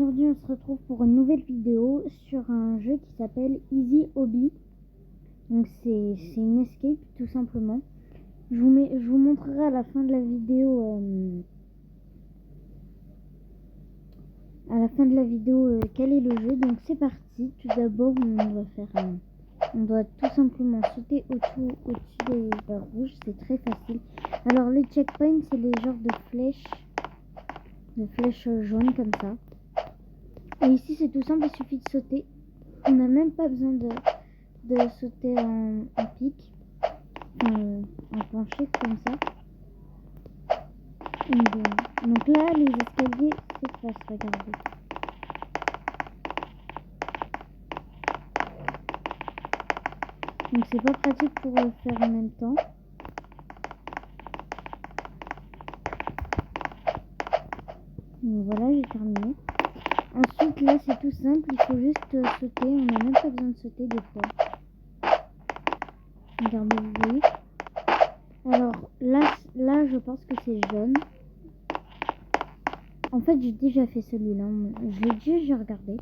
Aujourd'hui on se retrouve pour une nouvelle vidéo sur un jeu qui s'appelle Easy Hobby. Donc c'est une escape tout simplement. Je vous montrerai à la fin de la vidéo quel est le jeu. Donc c'est parti. Tout d'abord on doit tout simplement sauter au-dessus des barres rouges. C'est très facile. Alors les checkpoints c'est les genres de flèches jaunes comme ça. Et ici c'est tout simple, il suffit de sauter. On n'a même pas besoin de sauter en pic, en plancher comme ça. Donc là les escaliers s'effacent, regardez. Donc c'est pas pratique pour le faire en même temps. Donc voilà, j'ai terminé. Ensuite là c'est tout simple, il faut juste sauter, on n'a même pas besoin de sauter des fois. Regardez, vous voyez. Alors là je pense que c'est jaune. En fait j'ai déjà fait celui-là, je l'ai déjà regardé.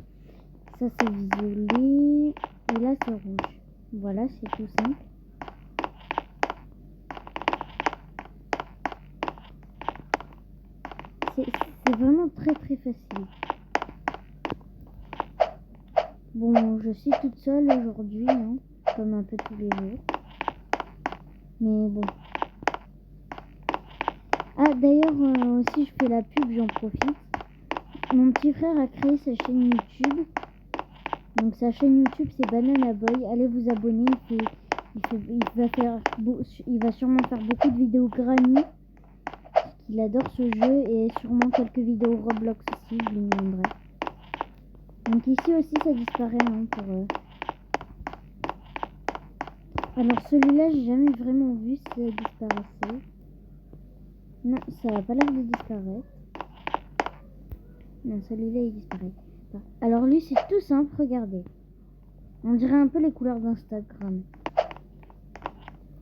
Ça c'est violet et là c'est rouge. Voilà, c'est tout simple. C'est vraiment très très facile. Bon, je suis toute seule aujourd'hui, hein, comme un peu tous les jours. Mais bon. Ah, d'ailleurs, aussi je fais la pub, j'en profite. Mon petit frère a créé sa chaîne YouTube. Donc sa chaîne YouTube c'est Banana Boy. Allez vous abonner. Il va sûrement faire beaucoup de vidéos granny. Il adore ce jeu et sûrement quelques vidéos Roblox aussi, je lui demanderai. Donc ici aussi ça disparaît hein, pour Alors celui-là j'ai jamais vraiment vu si ça disparaissait. Non, ça n'a pas l'air de disparaître. Non, celui-là il disparaît pas. Alors lui c'est tout simple, regardez. On dirait un peu les couleurs d'Instagram.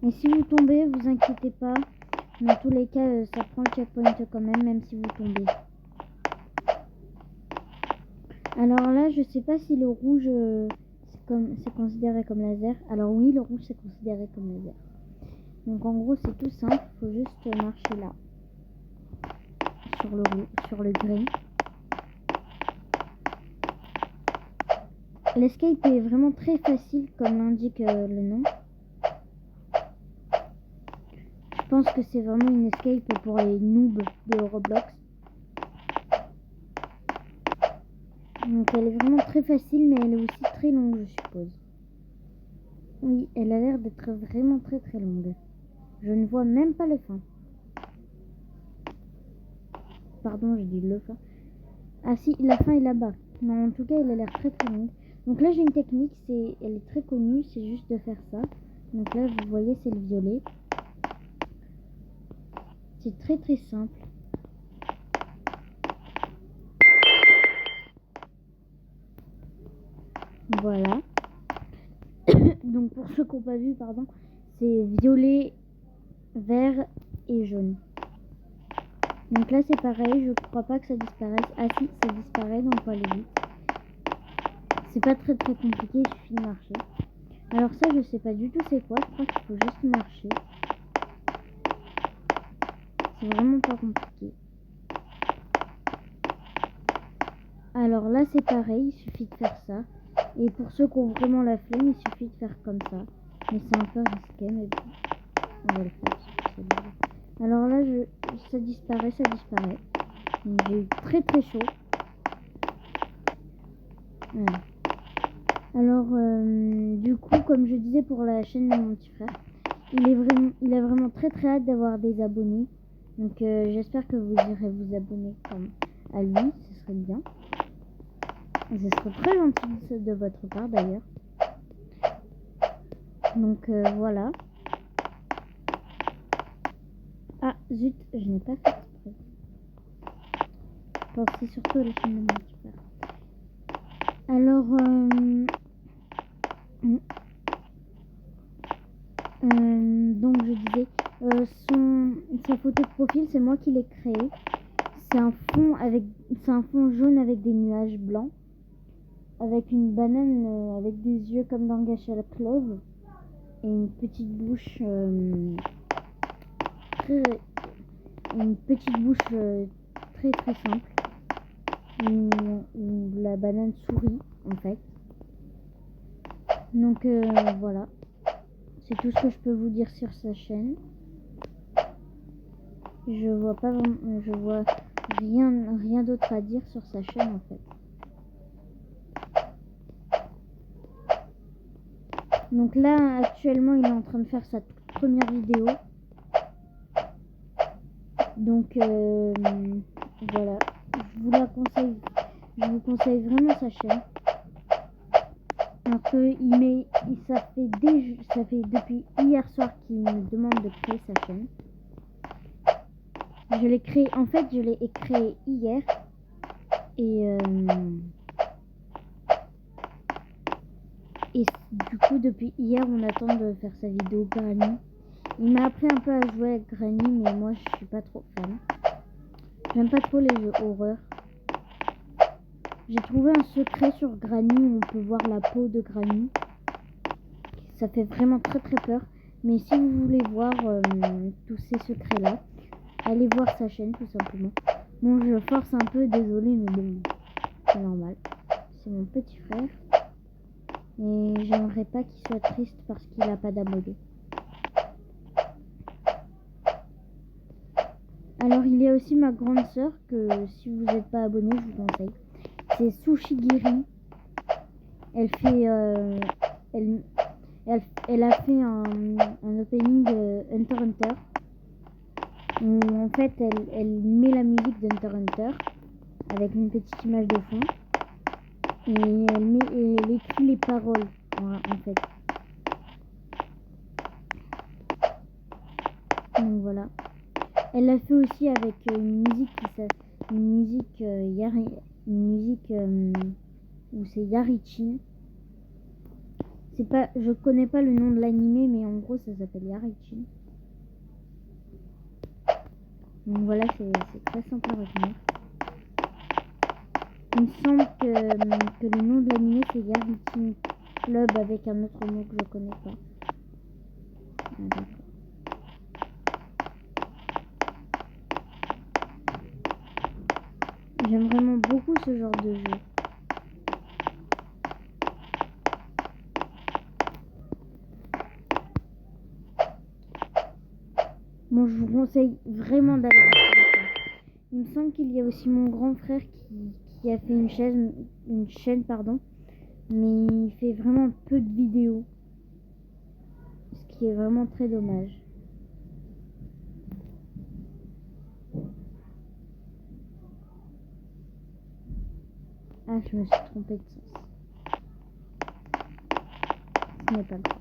Et si vous tombez, vous inquiétez pas. Dans tous les cas, ça prend le checkpoint quand même si vous tombez. Alors là, je sais pas si le rouge c'est considéré comme laser. Alors oui, le rouge c'est considéré comme laser. Donc en gros, c'est tout simple. Il faut juste marcher là, sur le gris. L'escape est vraiment très facile, comme l'indique le nom. Je pense que c'est vraiment une escape pour les noobs de Roblox. Donc elle est vraiment très facile, mais elle est aussi très longue, je suppose. Oui, elle a l'air d'être vraiment très très longue. Je ne vois même pas le fin. Pardon, j'ai dit le fin. Ah si, la fin est là-bas. Mais en tout cas, elle a l'air très très longue. Donc là, j'ai une technique, elle est très connue, c'est juste de faire ça. Donc là, vous voyez, c'est le violet. C'est très très simple. Voilà. Donc pour ceux qui n'ont pas vu, pardon, c'est violet, vert et jaune. Donc là c'est pareil, je crois pas que ça disparaisse. Ah si, ça disparaît, donc faut aller vite. C'est pas très très compliqué, il suffit de marcher. Alors ça je sais pas du tout c'est quoi, je crois qu'il faut juste marcher. C'est vraiment pas compliqué. Alors là c'est pareil, il suffit de faire ça. Et pour ceux qui ont vraiment la flemme, il suffit de faire comme ça. Mais c'est un peu risqué, mais bon, on va le faire. Alors là, ça disparaît. J'ai eu très très chaud. Voilà. Alors, du coup, comme je disais pour la chaîne de mon petit frère, il a vraiment très très hâte d'avoir des abonnés. Donc, j'espère que vous irez vous abonner comme à lui, ce serait bien. Et ce serait très gentil de votre part d'ailleurs. Donc, voilà. Ah, zut, je n'ai pas fait exprès. Je pensais surtout à la chaîne de mon petit frère. Alors, donc je disais, sa photo de profil, c'est moi qui l'ai créée. c'est un fond jaune avec des nuages blancs, avec une banane avec des yeux comme dans Gâchette Club et une petite bouche très très simple où la banane sourit en fait. Donc voilà, c'est tout ce que je peux vous dire sur sa chaîne. Je vois rien d'autre à dire sur sa chaîne en fait. Donc là actuellement il est en train de faire sa toute première vidéo. Donc voilà, je vous conseille vraiment sa chaîne. Alors que ça fait depuis hier soir qu'il me demande de créer sa chaîne. Je l'ai créé hier et du coup depuis hier on attend de faire sa vidéo Granny. Il m'a appris un peu à jouer avec Granny, mais moi je suis pas trop fan. J'aime pas trop les jeux horreur. J'ai trouvé un secret sur Granny où on peut voir la peau de Granny. Ça fait vraiment très très peur. Mais si vous voulez voir tous ces secrets là, allez voir sa chaîne tout simplement. Bon, je force un peu, désolé, mais bon, c'est normal. C'est mon petit frère. Et j'aimerais pas qu'il soit triste parce qu'il a pas d'abonnés. Alors il y a aussi ma grande sœur que si vous n'êtes pas abonné, je vous conseille. C'est Sushigiri. Elle fait, elle a fait un opening de Hunter x Hunter. Où, en fait, elle met la musique d'Hunter x Hunter avec une petite image de fond et elle écrit les paroles en fait. Donc voilà. Elle l'a fait aussi avec une musique où c'est Yarichin. Je connais pas le nom de l'animé, mais en gros ça s'appelle Yarichin. Donc voilà, c'est très simple à retenir. Il me semble que le nom de l'animé c'est Yarichin Club avec un autre mot que je connais pas. Ah, d'accord. J'aime vraiment beaucoup ce genre de jeu. Bon, je vous conseille vraiment d'aller voir ça. Il me semble qu'il y a aussi mon grand frère qui a fait une chaîne, mais il fait vraiment peu de vidéos, ce qui est vraiment très dommage. Ah, je me suis trompée de sens. Ce n'est pas grave.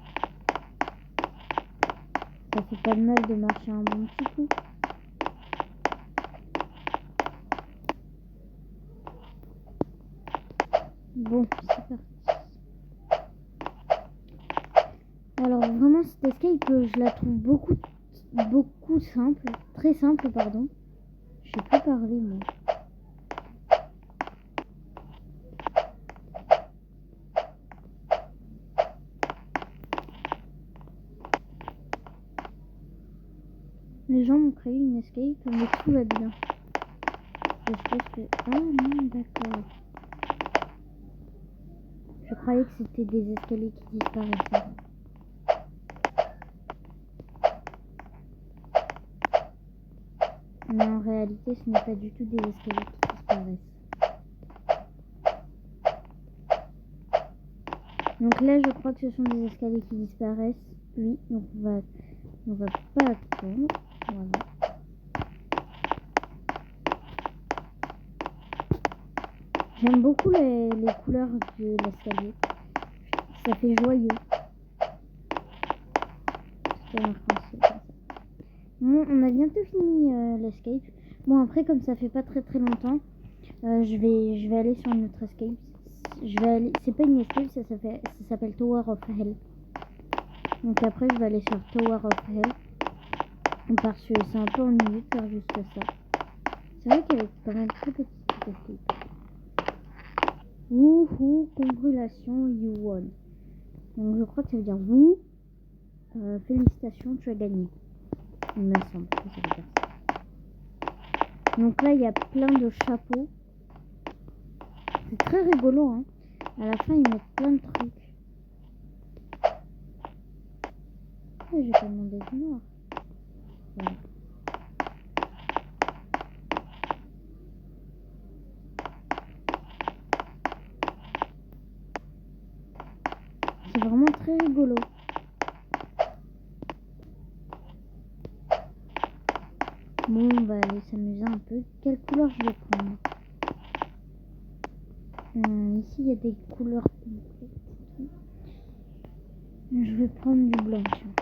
Ça fait pas de mal de marcher un bon petit coup. Bon, c'est parti. Alors vraiment cette escape, je la trouve beaucoup simple, très simple pardon. Je sais plus parler moi. Les gens m'ont créé une escape, mais tout va bien. Je pense que... Ah non, d'accord. Je croyais que c'était des escaliers qui disparaissaient. Mais en réalité, ce n'est pas du tout des escaliers qui disparaissent. Donc là, je crois que ce sont des escaliers qui disparaissent. Oui, donc on va pas attendre. Voilà. J'aime beaucoup les couleurs de l'escalier. Ça fait joyeux. Bon, on a bientôt fini l'escape. Bon, après, comme ça fait pas très longtemps, je vais aller sur une autre escape. C'est pas une escape, ça s'appelle Tower of Hell. Donc après, je vais aller sur Tower of Hell. Parce que c'est un peu ennuyeux de faire juste ça. C'est vrai qu'elle est quand même très petite cette escape. Wouhou, congratulations, you won. Donc je crois que ça veut dire wouh, félicitations, tu as gagné. Il me semble que ça veut dire ça. Donc là, il y a plein de chapeaux. C'est très rigolo, hein. À la fin, ils mettent plein de trucs. Et j'ai pas demandé du noir. Voilà. C'est vraiment très rigolo. Bon, on va aller s'amuser un peu. Quelle couleur je vais prendre? Ici, il y a des couleurs complètes. Je vais prendre du blanc, tiens.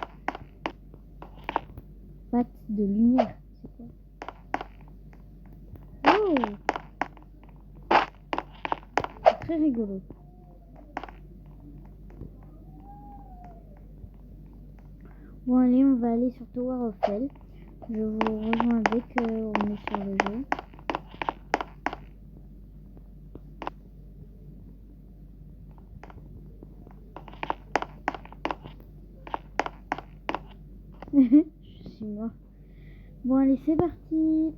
Pâte de lumière, c'est quoi? Oh! C'est très rigolo. Bon, allez, on va aller sur Tower of Hell. Je vous rejoins dès qu'on est sur le jeu. Je suis mort. Bon, allez, c'est parti.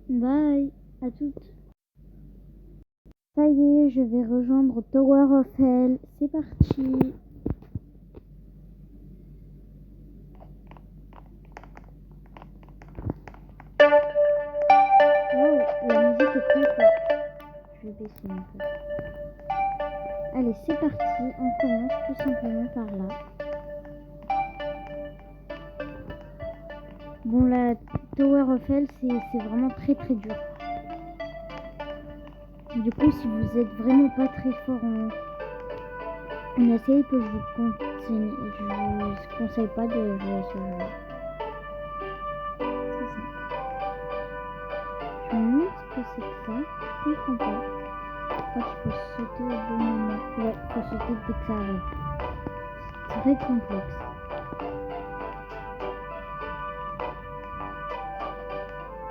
Bye. À toutes. Ça y est, je vais rejoindre Tower of Hell. C'est parti. Oh, la musique est très forte. Je vais baisser un peu. Allez, c'est parti. On commence tout simplement par là. Bon, la Tower of Hell, c'est vraiment très très dur. Du coup, si vous êtes vraiment pas très fort en escape, je vous conseille pas de jouer à ce jeu. C'est ça. Je me demande ce que c'est que ça. Je comprends pas. Je crois qu'il faut sauter au bon moment. Ouais, il faut sauter dès que ça arrive. C'est très complexe.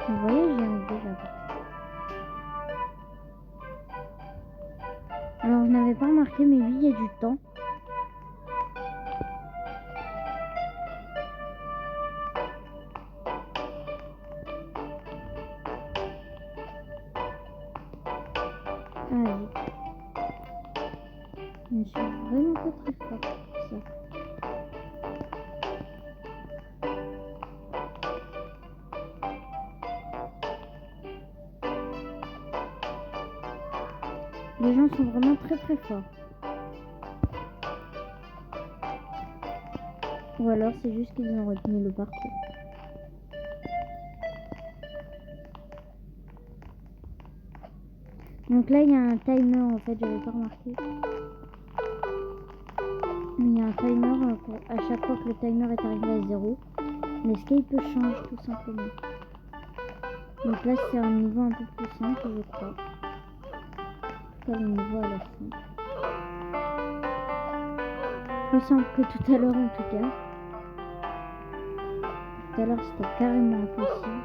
Vous voyez, j'y arrive déjà. Alors, je n'avais pas remarqué, mais oui, il y a du temps. Ah oui. Je suis vraiment pas très fort pour ça. Les gens sont vraiment très très forts. Ou alors c'est juste qu'ils ont retenu le parcours. Donc là il y a un timer en fait, j'avais pas remarqué. Il y a un timer à chaque fois que le timer est arrivé à 0. L'escape change tout simplement. Donc là c'est un niveau un peu plus simple je crois. Pas le niveau à la fin. Plus simple que tout à l'heure en tout cas. Tout à l'heure c'était carrément impossible.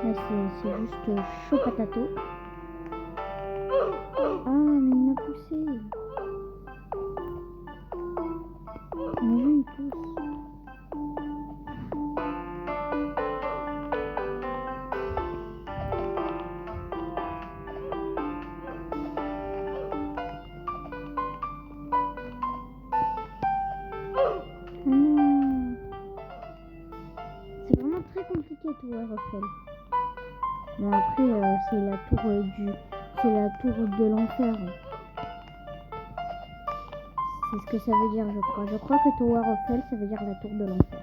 Là c'est juste chaud patato. Ah mais il m'a poussé. Mais je me pousse. Ah non. C'est vraiment très compliqué Tower of Hell. Bon après c'est la tour de l'enfer. C'est ce que ça veut dire je crois. Je crois que Tower of Hell ça veut dire la tour de l'enfer.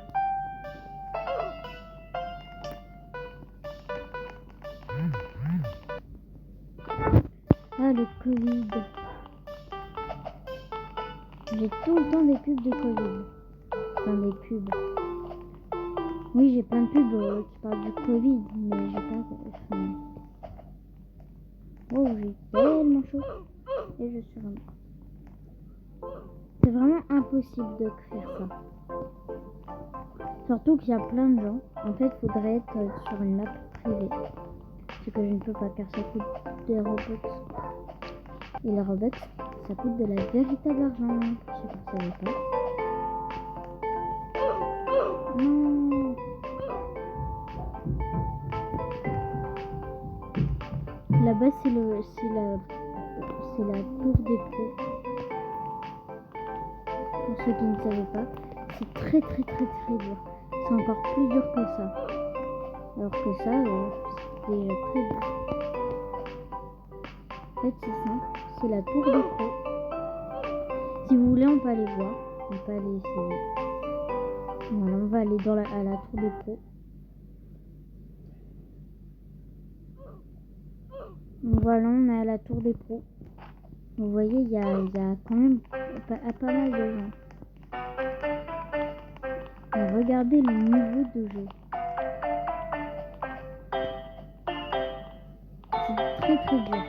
Ah le Covid. J'ai tout le temps des pubs de Covid. Enfin des pubs. Oui j'ai plein de pubs qui parlent du Covid mais j'ai pas... Oh j'ai tellement chaud. Et je suis vraiment... C'est vraiment impossible de faire ça. Surtout qu'il y a plein de gens. En fait, il faudrait être sur une map privée. Ce que je ne peux pas car ça coûte des Robux. Et les Robux, ça coûte de la véritable argent. Je sais pas si vous savez pas. Non. Là-bas, c'est la tour des pros. Pour ceux qui ne savaient pas, c'est très dur. C'est encore plus dur que ça. Alors que ça, c'est déjà très dur. En fait, c'est simple. C'est la tour des pros. Si vous voulez, on peut aller voir. On peut aller essayer. Voilà, on va aller à la tour des pros. Voilà, on est à la tour des pros. Vous voyez, il y a quand même pas mal de gens. Et regardez le niveau de jeu. C'est très dur.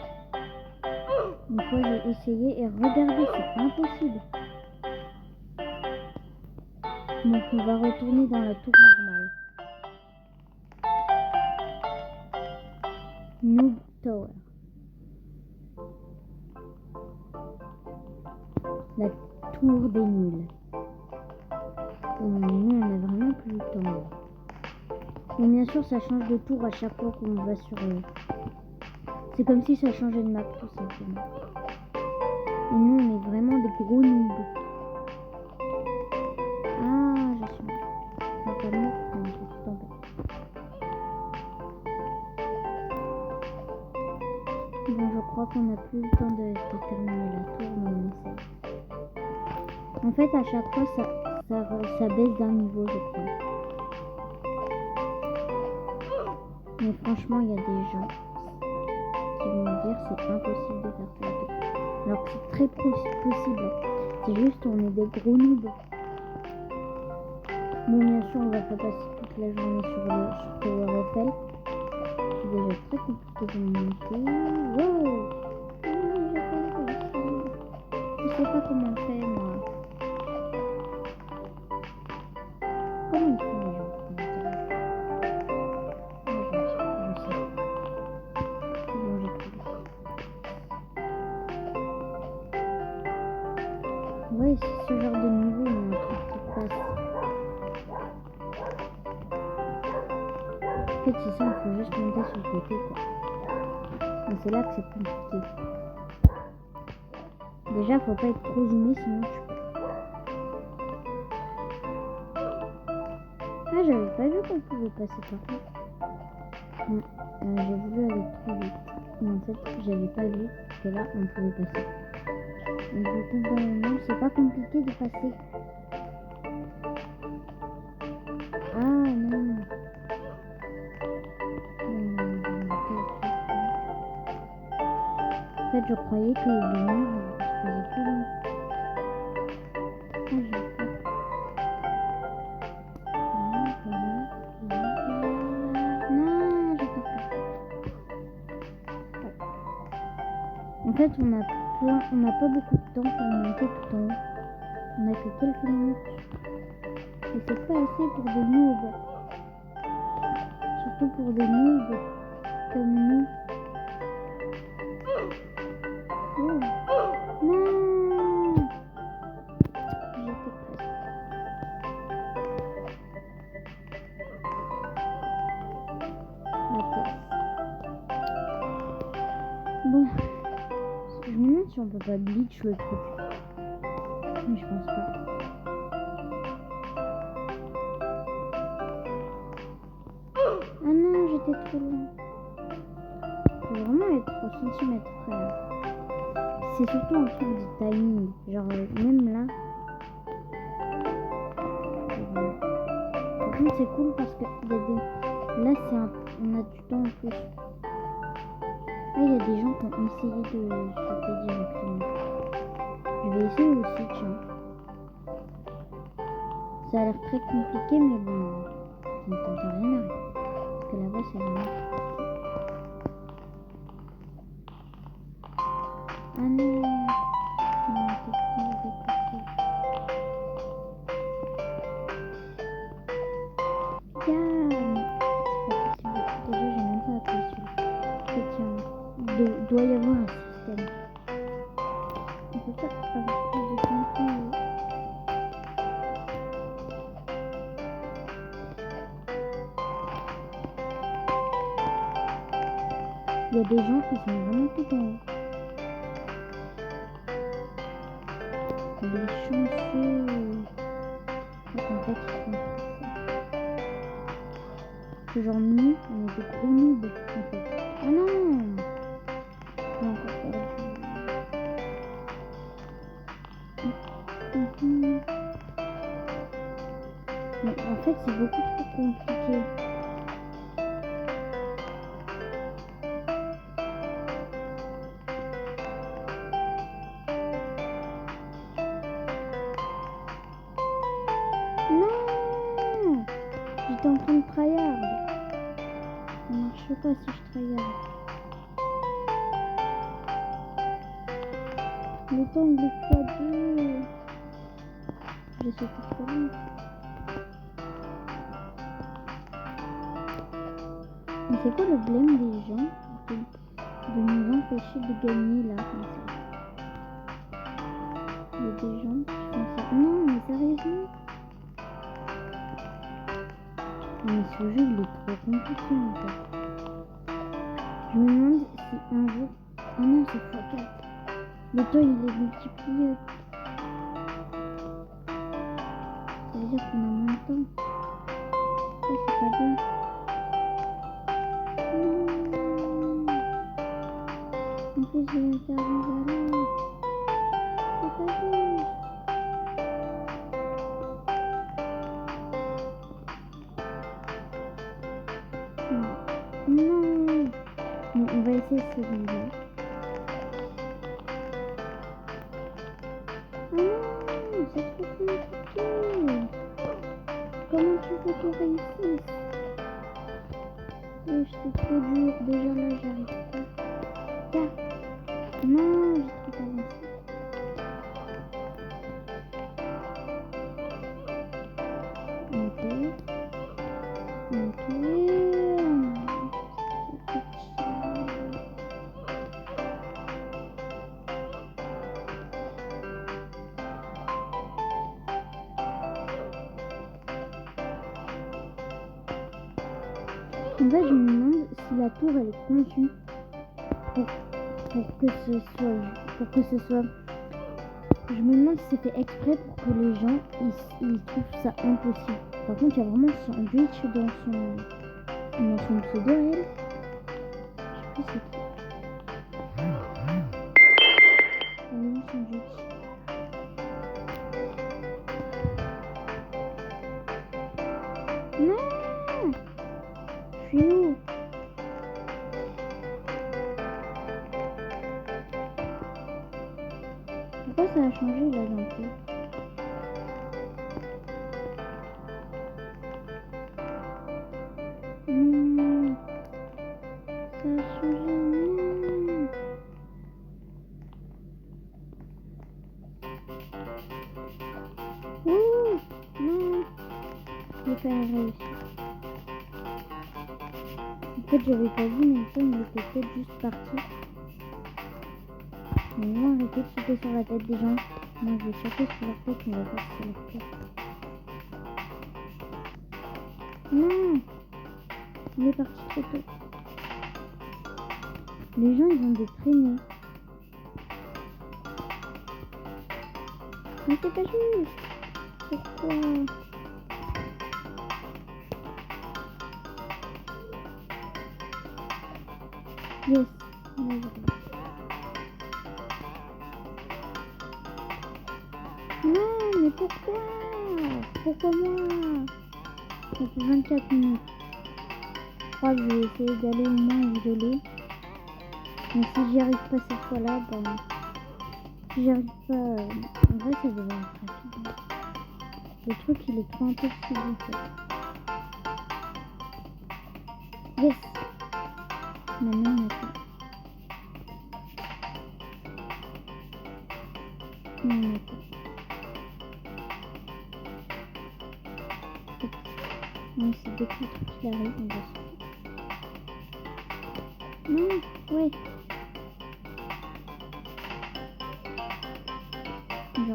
Une fois j'ai essayé et regardez, c'est impossible. Donc on va retourner dans la tour normale. Noob Tower. La tour des nuls. Nous on a vraiment plus le temps. Mais bien sûr ça change de tour à chaque fois qu'on va sur c'est comme si ça changeait de map tout simplement. Et nous on est vraiment des gros noobs. Ah je suis mort. Je suis pas mort, mais je suis tombée. Bon je crois qu'on n'a plus le temps de terminer la tour mais on essaie. En fait à chaque fois ça baisse d'un niveau je crois. Mais franchement il y a des gens qui vont me dire c'est impossible de faire ça. Alors que c'est très possible. C'est juste on est des gros noobs. Bon bien sûr on va pas passer toute la journée sur Tower Eiffel. C'est déjà très compliqué de monter. Wow. Je sais pas comment on fait moi. Comment ils font les gens? Ouais, c'est ce genre de niveau, il y a un truc qui passe. En fait, c'est ça, il faut juste monter sur le côté, quoi. Mais c'est là que c'est compliqué. Déjà, faut pas être trop zoomé, sinon tu peux. Ah, j'avais pas vu qu'on pouvait passer par là. Non, j'ai voulu aller trop vite. Mais en fait, j'avais pas vu que là, on pouvait passer. Et du coup, bon, non, c'est pas compliqué de passer. Ah, non. En fait, je croyais que le mur se faisait plus long. Ah, j'ai peur. Non, j'ai peur. En fait, on n'a pas beaucoup de temps pour monter tout en haut. On a que quelques minutes. Et c'est pas assez pour des noobs. Surtout pour des noobs comme nous. Oh. Non. J'étais presque. La place. Bon. Je me demande si on peut pas glitch le truc. Mais je pense pas. Ah non, j'étais trop loin. Faut vraiment être au centimètre près. C'est surtout un truc de timing. Genre, même là. Par contre, c'est cool parce que y a des... là, on a du temps en plus. Ah, il y a des gens qui ont essayé de sauter directement. Je vais essayer aussi, tiens. Ça a l'air très compliqué, mais bon, ça ne tente rien. Parce que là-bas, c'est vraiment... Ah non, doit y avoir un système. On peut pas avoir plus de contenu. Il y a des gens qui sont vraiment tout en haut. Les chanceux. En fait, ils sont ce genre nous, on est des gros noobs en fait. Oh non! J'ai encore perdu. Mais en fait, c'est beaucoup trop compliqué. Non! J'étais en train de tryhard. Ça marche pas si je tryhard. Le temps il est x2. J'ai sauté trop vite. Mais c'est quoi le blême des gens de nous empêcher de gagner là comme ça? Il y a des gens qui font ça. Non mais sérieusement? Mais ce jeu il est trop compliqué en fait. Je me demande si un jour... Oh non c'est x4. Le temps il est multiplié. Ça veut dire qu'on a moins de temps. Ça c'est pas bien. Non. En plus je vais faire des alors. C'est pas juste. Non. Bon, on va essayer celui-là. Ah non, c'est trop compliqué. Comment tu veux qu'on réussisse? C'est trop dur. Déjà là, j'arrive pas. Non, j'ai trop avancé. Ok. En fait, je me demande si la tour elle est conçue pour que ce soit. Je me demande si c'est fait exprès pour que les gens ils trouvent ça impossible. Par contre, il y a vraiment un glitch dans son pseudo elle. Je sais pas c'est qui. Elle est son glitch. Non, je suis où? Pourquoi ça a changé là d'un coup? Non, ça a changé. Non. Ouh, non, j'ai pas réussi. En fait, j'avais pas vu, mais le temps il était peut-être juste parti. Mais ils vont arrêter de sauter sur la tête des gens. Moi, je vais sauter sur leur tête, mais on va voir sur leur tête. Non, il est parti trop tôt. Les gens, ils ont des traînées. Mais c'est pas juste. Pourquoi? Yes. Non, mais pourquoi? Pourquoi moi? Ça fait 24 minutes. Je crois que je vais essayer d'aller au moins isolé. Mais si j'y arrive pas cette fois-là, ben... Si j'y arrive pas... En vrai, ça devrait être rapide. Le truc, il est trop impossible en fait. Yes. Maintenant, on attend. On attend. Non, c'est depuis qu'il arrive, on va se... Non, ouais.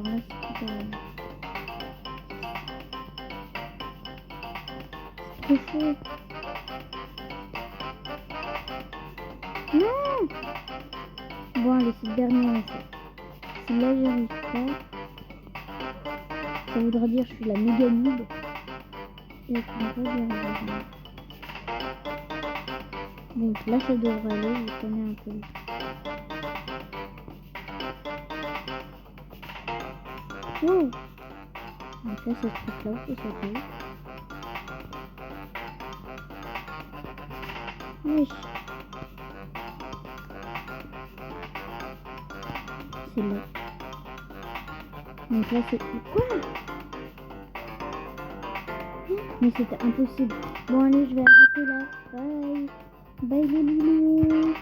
Alors là, c'est super long. C'est trop chaud. Non. Bon, allez, c'est le dernier essai. Si là, j'y arrive pas, ça voudra dire que je suis la méga noob. Et comme ça, j'y arriverai jamais. Donc là, ça devrait aller, je connais un peu. Wow. Donc là, c'est ce truc-là, faut sauter. Wesh. C'est là. Donc là, c'est... Quoi? Mais c'était impossible. Bon, allez, je vais arrêter là. Bye. Bye les loulous.